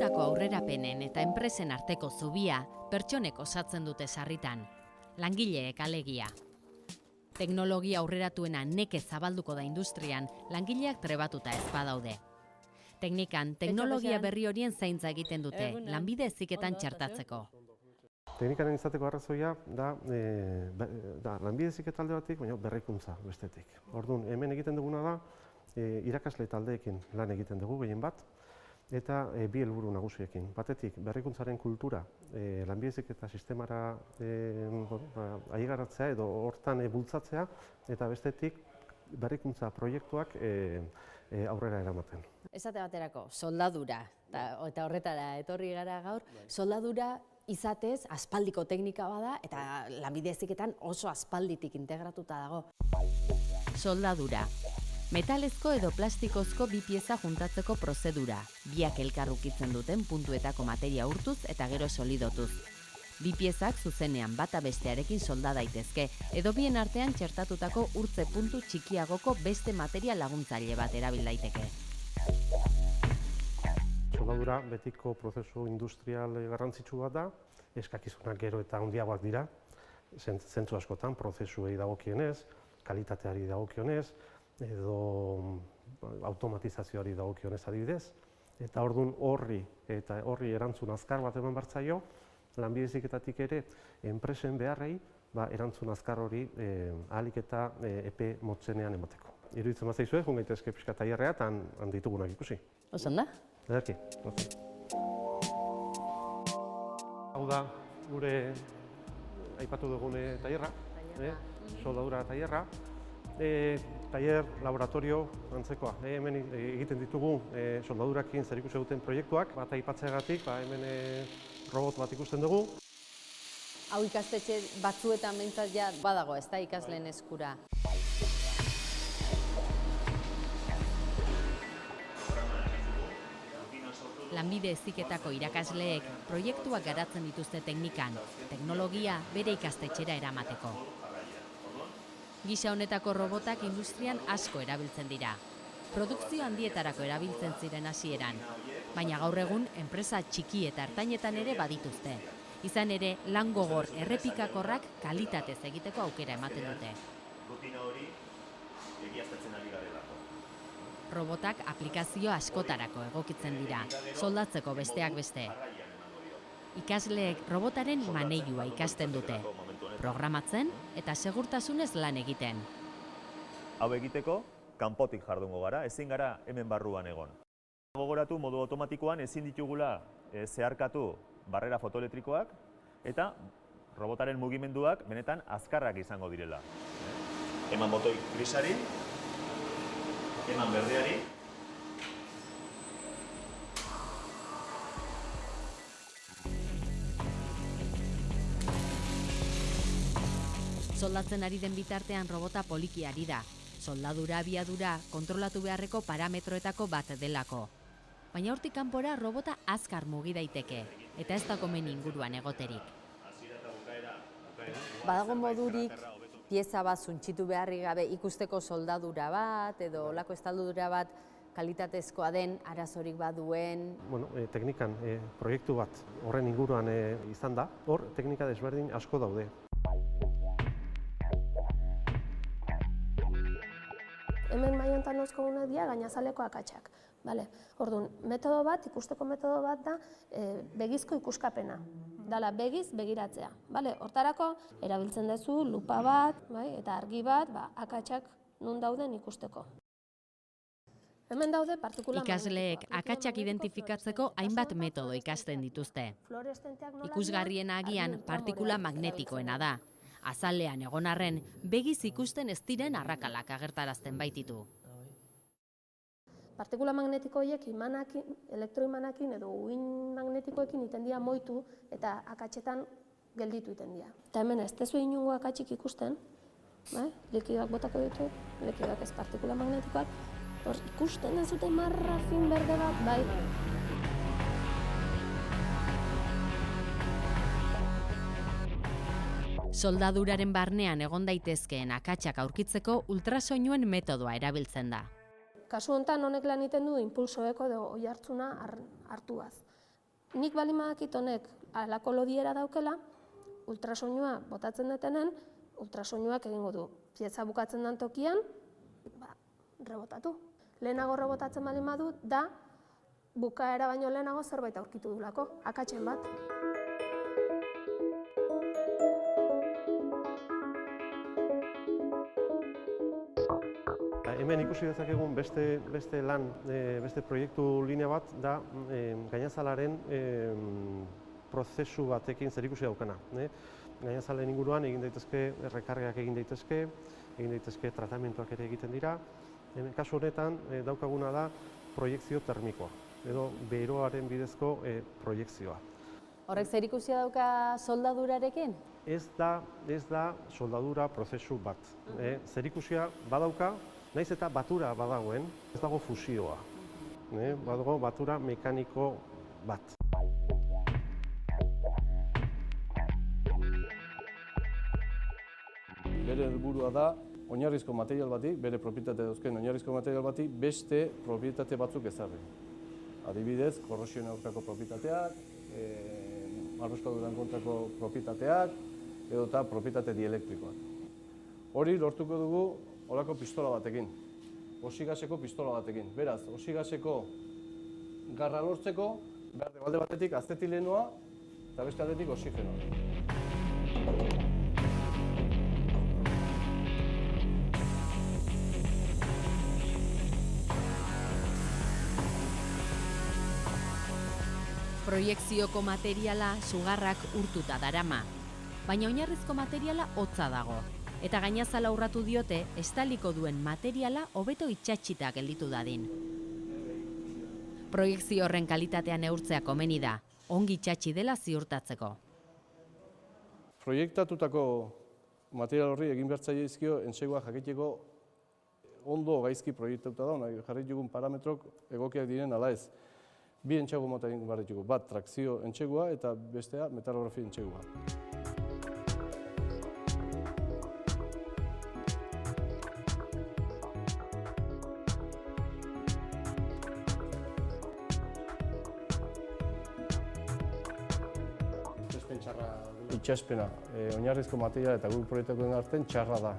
Lortutako aurrerapenen eta enpresen arteko zubia pertsonek osatzen dute sarritan. Langileek alegia. Teknologia aurreratuena nekez zabalduko da industrian, langileak trebatuta ez badaude. Teknikan, teknologia berri horien zaintza egiten dute, lanbide heziketan txertatzeko. Teknikaren izateko arrazoia da lanbide heziketa alde batik, baina berrikuntza bestetik. Orduan, hemen egiten duguna da, irakasle taldeekin lan egiten dugu gehien bat, eta bi helburu nagusiekin. Batetik, berrikuntzaren kultura lanbide heziketa sistemara aigaratzea edo hortan bultzatzea, eta bestetik, berrikuntza proiektuak aurrera eramaten. Esate baterako, soldadura, eta horretara etorri gara gaur, soldadura izatez aspaldiko teknika bada eta lanbide heziketan oso aspalditik integratuta dago. Soldadura. Metalezko edo plastikozko bi pieza juntatzeko prozedura, biak elkarrukitzen duten puntuetako materia urtuz eta gero solidotuz. Bi piezak zuzenean bata bestearekin solda daitezke, edo bien artean txertatutako urtze puntu txikiagoko beste materia laguntzaile bat erabil daiteke. Soldadura betiko prozesu industrial garrantzitsu bat da, eskakizunak gero eta handiagoak dira, zentzu askotan, prozesuei dagokienez, kalitateari dagokionez, edo automatizazioari dagokionez adibidez, eta orduan horri erantzun azkar bat eman bartzaio, lanbide heziketatik ere enpresen beharrei erantzun azkar hori ahalik eta epe motzenean emateko. Iruditzen bat zaizue, joan gaitezke pixka tailerrea eta han ditugunak ikusi. Osan da? Ederki. Hau da, gure aipatu dugune tailerra, soldadura tailerra. Tailer, laboratorio, antzekoa. Hemen egiten ditugu soldadurakin zerikusi duten proiektuak, bat aipatzeagatik, hemen robot bat ikusten dugu. Hau ikastetxe batzuetan behintzat ja badago, ez da ikasleen eskura. Lanbide heziketako irakasleek proiektuak garatzen dituzte teknikan, teknologia bere ikastetxera eramateko. Gisa honetako robotak industrian asko erabiltzen dira. Produkzio handietarako erabiltzen ziren hasieran, baina gaur egun enpresa txiki eta ertainetan ere badituzte. Izan ere, lan gogor errepikakorrak kalitatez egiteko aukera ematen dute. Rutina hori egiaztatzen ari garelako. Robotak aplikazio askotarako egokitzen dira, soldatzeko besteak beste. Ikasleek robotaren maneiua ikasten dute, programatzen eta segurtasunez lan egiten. Hau egiteko, kanpotik jardungo gara, ezin gara hemen barruan egon. Gogoratu modu automatikoan ezin ditugula zeharkatu barrera fotoelektrikoak eta robotaren mugimenduak benetan azkarrak izango direla. Eman botoi grisari, eman berdeari. Soldatzen ari den bitartean robota poliki ari da. Soldadura abiadura kontrolatu beharreko parametroetako bat delako. Baina hortik kanpora robota azkar mugi daiteke, eta ez da komen inguruan egoterik. Badago modurik pieza bat zuntxitu beharrik gabe ikusteko soldadura bat, edo olako estaldura bat kalitatezkoa den, arazorik baduen. Teknikan proiektu bat horren inguruan izan da, hor teknika desberdin asko daude. Hemen mai hontan dauzkaguna dira gainazaleko akatsak. Orduan, metodo bat, ikusteko metodo bat da begizko ikuskapena. Dala begiz begiratzea. Hortarako erabiltzen duzu lupa bat eta argi bat akatsak nun dauden ikusteko. Hemen daude partikula magnetikoak. Ikasleek akatsak identifikatzeko hainbat metodo ikasten dituzte. Ikusgarriena agian partikula magnetikoena da. Azalean egon arren, begiz ikusten ez diren arrakalak agertarazten baititu. Partikula magnetiko horiek elektroimanakin edo uhin magnetikoekin iten dira moitu eta akatsetan gelditu iten dira. Eta hemen ez tezu inungo akatsik ikusten, likidoak botako ditu, likidoak ez partikula magnetikoak, hor ikusten ez dute marra fin berde bat, Soldaduraren barnean egon daitezkeen akatsak aurkitzeko ultrasoinuen metodoa erabiltzen da. Kasu honetan honek lan egiten du impulsoeko edo oihartzuna hartuaz. nik baldin badakit honek halako lodiera daukela, ultrasoinua botatzen detenen, ultrasoinuak egingo du. Pieza bukatzen den tokian, rebotatu. Lehenago rebotatzen baldin badu, da bukaera baino lehenago zerbait aurkitu dulako, akatsen bat. Hemen ikusi dezakegun beste lan, beste proiektu linea bat da gainazalaren prozesu batekin zerikusi daukana. Gainazalen inguruan egin daitezke errekargak egin daitezke tratamentuak ere egiten dira. Kasu honetan daukaguna da proiekzio termikoa, edo beroaren bidezko proiekzioa. Horrek zerikusia dauka soldadurarekin? Ez da soldadura prozesu bat. Zerikusia badauka, naiz eta batura badagoen, ez dago fusioa. Badago batura mekaniko bat. Bere helburua da oinarrizko material bati, bere propietate dauzken oinarrizko material bati, beste propietate batzuk ezarri. Adibidez, korrosioen aurkako propietateak, marruskaduran kontrako propietateak, edota propietate dielektrikoak. Hori lortuko dugu holako pistola batekin, oxigaseko pistola batekin. Beraz, oxigaseko garra lortzeko, alde batetik azetilenoa eta beste aldetik oxigenoa. Proiekzioko materiala sugarrak urtuta darama, baina oinarrizko materiala hotza dago. Eta gainazala urratu diote, estaliko duen materiala hobeto itxatxita gelditu dadin. Proiekzio horren kalitatea neurtzea komeni da, ongi itxatxi dela ziurtatzeko. Proiektatutako material horri egin behar zaizkio entsegua jakiteko ondo gaizki proiektatuta da, jarri dugun parametrok egokiak diren ala ez. Bi entsegu mota egin behar ditugu, bat trakzio entsegua eta bestea metalografia entsegua. Itxaspena, oinarrizko materiala eta guk proiektatuaren artean txarra da.